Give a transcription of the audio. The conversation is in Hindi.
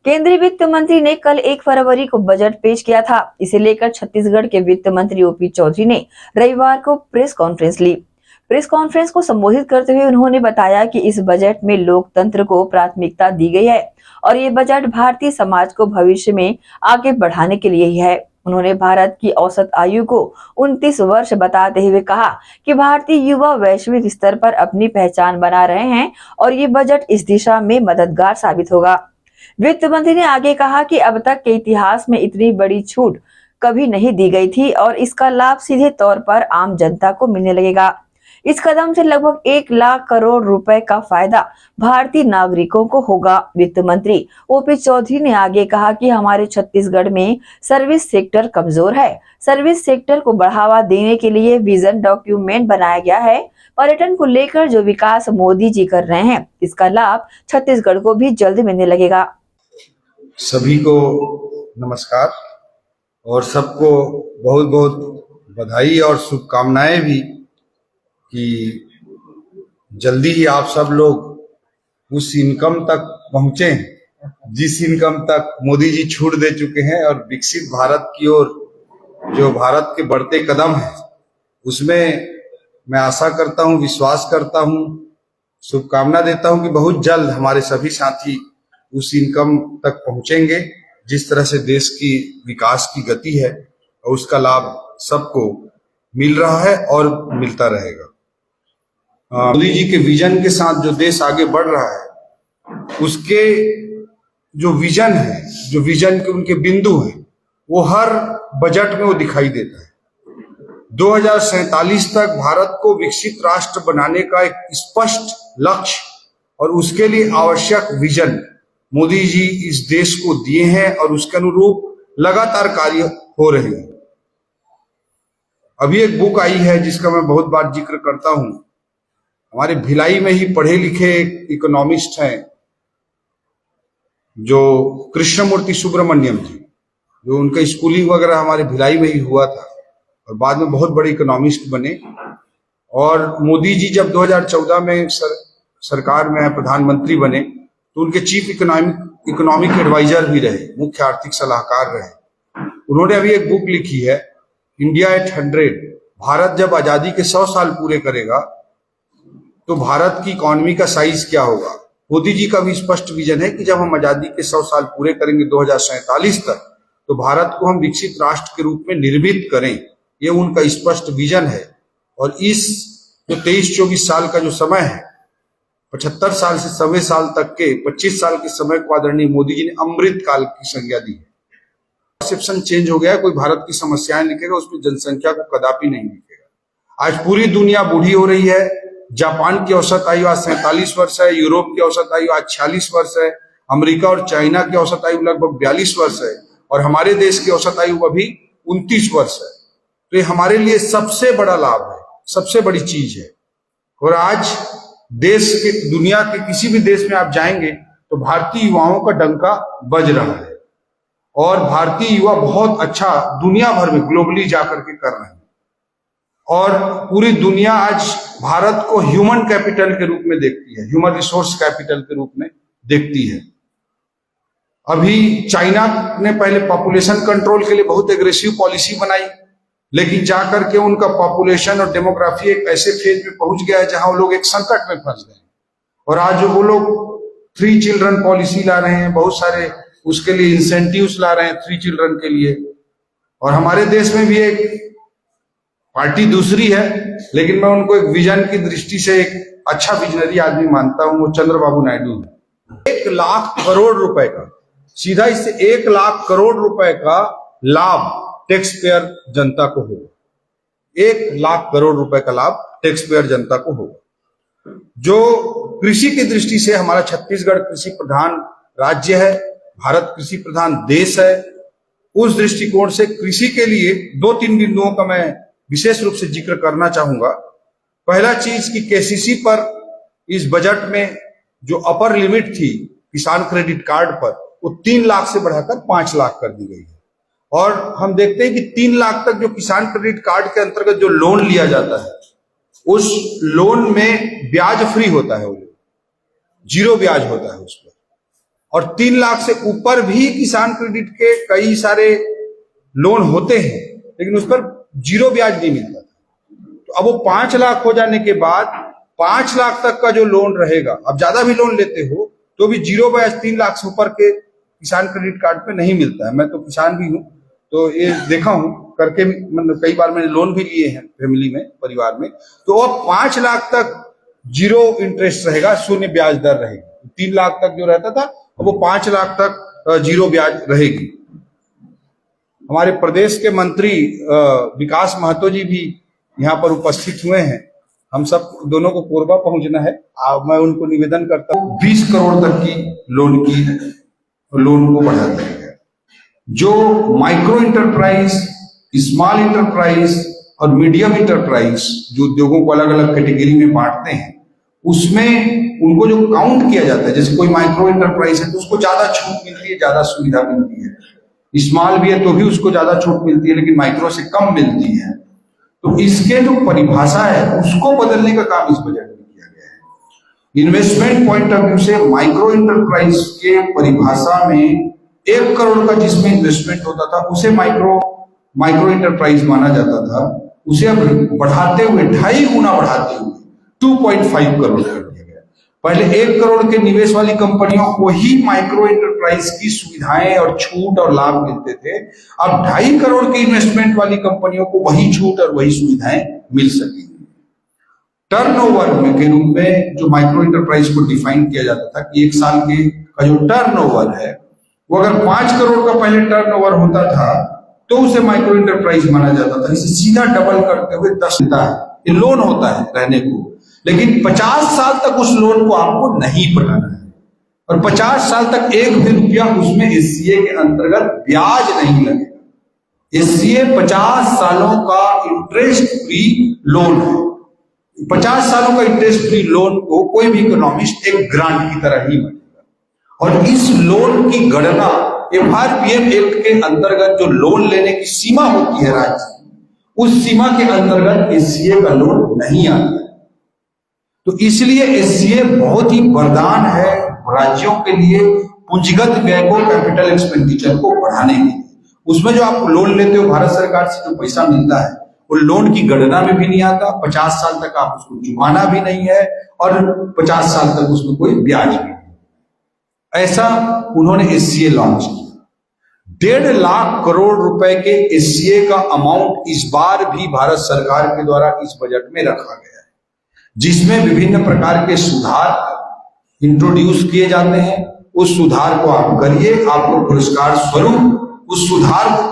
केंद्रीय वित्त मंत्री ने कल 1 फरवरी को बजट पेश किया था। इसे लेकर छत्तीसगढ़ के वित्त मंत्री ओपी चौधरी ने रविवार को प्रेस कॉन्फ्रेंस ली। प्रेस कॉन्फ्रेंस को संबोधित करते हुए उन्होंने बताया कि इस बजट में लोकतंत्र को प्राथमिकता दी गई है और ये बजट भारतीय समाज को भविष्य में आगे बढ़ाने के लिए ही है। उन्होंने भारत की औसत आयु को 29 वर्ष बताते हुए कहा कि भारतीय युवा वैश्विक स्तर पर अपनी पहचान बना रहे हैं और ये बजट इस दिशा में मददगार साबित होगा। वित्त मंत्री ने आगे कहा कि अब तक के इतिहास में इतनी बड़ी छूट कभी नहीं दी गई थी और इसका लाभ सीधे तौर पर आम जनता को मिलने लगेगा। इस कदम से लगभग 1 लाख करोड़ रुपए का फायदा भारतीय नागरिकों को होगा। वित्त मंत्री ओपी चौधरी ने आगे कहा कि हमारे छत्तीसगढ़ में सर्विस सेक्टर कमजोर है। सर्विस सेक्टर को बढ़ावा देने के लिए विजन डॉक्यूमेंट बनाया गया है। पर्यटन को लेकर जो विकास मोदी जी कर रहे हैं, इसका लाभ छत्तीसगढ़ को भी जल्द मिलने लगेगा। सभी को नमस्कार और सबको बहुत बहुत बधाई और शुभकामनाएं भी कि जल्दी ही आप सब लोग उस इनकम तक पहुंचे जिस इनकम तक मोदी जी छूट दे चुके हैं और विकसित भारत की ओर जो भारत के बढ़ते कदम हैं उसमें मैं आशा करता हूं, विश्वास करता हूं, शुभकामना देता हूं कि बहुत जल्द हमारे सभी साथी उस इनकम तक पहुंचेंगे जिस तरह से देश की विकास की गति है और उसका लाभ सबको मिल रहा है और मिलता रहेगा। मोदी जी के विजन के साथ जो देश आगे बढ़ रहा है उसके जो विजन है, जो विजन के उनके बिंदु हैं, वो हर बजट में वो दिखाई देता है। 2047 तक भारत को विकसित राष्ट्र बनाने का एक स्पष्ट लक्ष्य और उसके लिए आवश्यक विजन मोदी जी इस देश को दिए हैं और उसके अनुरूप लगातार कार्य हो रहे हैं। अभी एक बुक आई है जिसका मैं बहुत बार जिक्र करता हूं। हमारे भिलाई में ही पढ़े लिखे इकोनॉमिस्ट हैं जो कृष्णमूर्ति सुब्रमण्यम जी, जो उनका स्कूलिंग वगैरह हमारे भिलाई में ही हुआ था और बाद में बहुत बड़े इकोनॉमिस्ट बने। और मोदी जी जब 2014 में सरकार में प्रधानमंत्री बने तो उनके चीफ इकोनॉमिक एडवाइजर भी रहे, मुख्य आर्थिक सलाहकार रहे। उन्होंने अभी एक बुक लिखी है, इंडिया एट 100। भारत जब आजादी के 100 साल पूरे करेगा तो भारत की इकोनॉमी का साइज क्या होगा। मोदी जी का भी स्पष्ट विजन है कि जब हम आजादी के 100 साल पूरे करेंगे 2047 तक, तो भारत को हम विकसित राष्ट्र के रूप में निर्मित करें, ये उनका स्पष्ट विजन है। और इस जो 23-24 साल का जो समय है, 75 साल से 90 साल तक के 25 साल के समय को आदरणीय मोदी जी ने अमृत काल की संज्ञा दी है। परसेप्शन चेंज हो गया है, कोई भारत की समस्याएं लिखेगा उसमें जनसंख्या को कदापि नहीं लिखेगा। आज पूरी दुनिया बूढ़ी हो रही है। जापान की औसत आयु आज 47 वर्ष है, यूरोप की औसत आयु आज 46 वर्ष है, अमेरिका और चाइना की औसत आयु लगभग 42 वर्ष है और हमारे देश की औसत आयु अभी 29 वर्ष है। तो ये हमारे लिए सबसे बड़ा लाभ है, सबसे बड़ी चीज है। और आज देश के, दुनिया के किसी भी देश में आप जाएंगे तो भारतीय युवाओं का डंका बज रहा है और भारतीय युवा बहुत अच्छा दुनिया भर में ग्लोबली जाकर के कर रहे हैं। और पूरी दुनिया आज भारत को ह्यूमन कैपिटल के रूप में देखती है, ह्यूमन रिसोर्स कैपिटल के रूप में देखती है। अभी चाइना ने पहले पॉपुलेशन कंट्रोल के लिए बहुत एग्रेसिव पॉलिसी बनाई, लेकिन जाकर के उनका पॉपुलेशन और डेमोग्राफी एक ऐसे फेज में पहुंच गया है जहां वो लोग एक संकट में फंस गए। और आज जो वो लोग 3 चिल्ड्रन पॉलिसी ला रहे हैं, बहुत सारे उसके लिए इंसेंटिव्स ला रहे हैं 3 चिल्ड्रन के लिए। और हमारे देश में भी एक पार्टी दूसरी है, लेकिन मैं उनको एक विजन की दृष्टि से एक अच्छा विजनरी आदमी मानता हूं, वो चंद्रबाबू नायडू है। 1 लाख करोड़ रुपए का, सीधा इससे 1 लाख करोड़ रुपए का लाभ टैक्स पेयर जनता को होगा। 1 लाख करोड़ रुपए का लाभ टैक्स पेयर जनता को होगा। जो कृषि की दृष्टि से हमारा छत्तीसगढ़ कृषि प्रधान राज्य है, भारत कृषि प्रधान देश है, उस दृष्टिकोण से कृषि के लिए 2-3 बिंदुओं का मैं विशेष रूप से जिक्र करना चाहूंगा। पहला चीज कि केसीसी पर इस बजट में जो अपर लिमिट थी किसान क्रेडिट कार्ड पर, वो 3 लाख से बढ़ाकर 5 लाख कर दी गई है। और हम देखते हैं कि 3 लाख तक जो किसान क्रेडिट कार्ड के अंतर्गत जो लोन लिया जाता है, उस लोन में ब्याज फ्री होता है, वो 0 ब्याज होता है उस पर। और 3 लाख से ऊपर भी किसान क्रेडिट के कई सारे लोन होते हैं, लेकिन उस पर 0 ब्याज नहीं मिलता। तो अब वो 5 लाख हो जाने के बाद 5 लाख तक का जो लोन रहेगा, अब ज्यादा भी लोन लेते हो तो भी 0 ब्याज 3 लाख से ऊपर के किसान क्रेडिट कार्ड पे नहीं मिलता है। मैं तो किसान भी हूं, तो ये देखा हूं करके, मतलब कई बार मैंने लोन भी लिए हैं फैमिली में, परिवार में। तो अब 5 लाख तक 0 इंटरेस्ट रहेगा, 0 ब्याज दर रहेगी। 3 लाख तक जो रहता था अब वो 5 लाख तक 0 ब्याज रहेगी। हमारे प्रदेश के मंत्री विकास महतो जी भी यहाँ पर उपस्थित हुए हैं। हम सब दोनों को कोरबा पहुंचना है। मैं उनको निवेदन करता हूँ 20 करोड़ तक की लोन को बढ़ा दिया गया। जो माइक्रो इंटरप्राइज, स्मॉल इंटरप्राइज और मीडियम इंटरप्राइज जो उद्योगों को अलग अलग कैटेगरी में बांटते हैं, उसमें उनको जो काउंट किया जाता है, जैसे कोई माइक्रो इंटरप्राइज है तो उसको ज्यादा छूट मिलती है, ज्यादा सुविधा मिलती है। स्मॉल भी है तो भी उसको ज्यादा छूट मिलती है, लेकिन माइक्रो से कम मिलती है। तो इसके जो परिभाषा है उसको बदलने का काम इस बजट में किया गया है। इन्वेस्टमेंट पॉइंट ऑफ व्यू से माइक्रो इंटरप्राइज के परिभाषा में 1 करोड़ का जिसमें इन्वेस्टमेंट होता था उसे माइक्रो इंटरप्राइज माना जाता था। उसे अब बढ़ाते हुए 2.5 गुना बढ़ाते हुए 2.5 करोड़ कर दिया गया। पहले 1 करोड़ के निवेश वाली कंपनियों को ही माइक्रो इंटरप्राइज की सुविधाएं और छूट और लाभ मिलते थे। अब 2.5 करोड़ के इन्वेस्टमेंट वाली कंपनियों को वही छूट और वही सुविधाएं मिल सकेंगी। टर्नओवर में के रूप में जो माइक्रो इंटरप्राइज को डिफाइन किया जाता था कि 1 साल के का जो टर्नओवर है वो अगर 5 करोड़ का पहले टर्नओवर होता था तो उसे माइक्रो इंटरप्राइज माना जाता था। इसे सीधा डबल करते हुए 10 देता है। ये लोन होता है रहने को, लेकिन 50 साल तक उस लोन को आपको नहीं पटाना है और 50 साल तक 1 भी रुपया उसमें एससीए के अंतर्गत ब्याज नहीं लगेगा। एससीए 50 सालों का इंटरेस्ट फ्री लोन है। 50 सालों का इंटरेस्ट फ्री लोन को कोई भी इकोनॉमिस्ट एक ग्रांट की तरह ही मानेगा। और इस लोन की गणना FRPM एक्ट के अंतर्गत जो लोन लेने की सीमा होती है राज्य की, उस सीमा के अंतर्गत एससीए का लोन नहीं आता है। तो इसलिए एससीए बहुत ही वरदान है राज्यों के लिए पूंजीगत व्यय को, कैपिटल एक्सपेंडिचर को बढ़ाने के लिए। उसमें जो आप लोन लेते हो भारत सरकार से जो पैसा मिलता है वो लोन की गणना में भी नहीं आता। 50 साल तक आप उसको चुकाना भी नहीं है और 50 साल तक उसमें कोई ब्याज भी नहीं। ऐसा उन्होंने एससीए लॉन्च किया। 1.5 लाख करोड़ रुपए के एससीए का अमाउंट इस बार भी भारत सरकार के द्वारा इस बजट में रखा गया है, जिसमें विभिन्न प्रकार के सुधार इंट्रोड्यूस किए जाते हैं। उस सुधार को आप करिए, आपको पुरस्कार स्वरूप उस सुधार को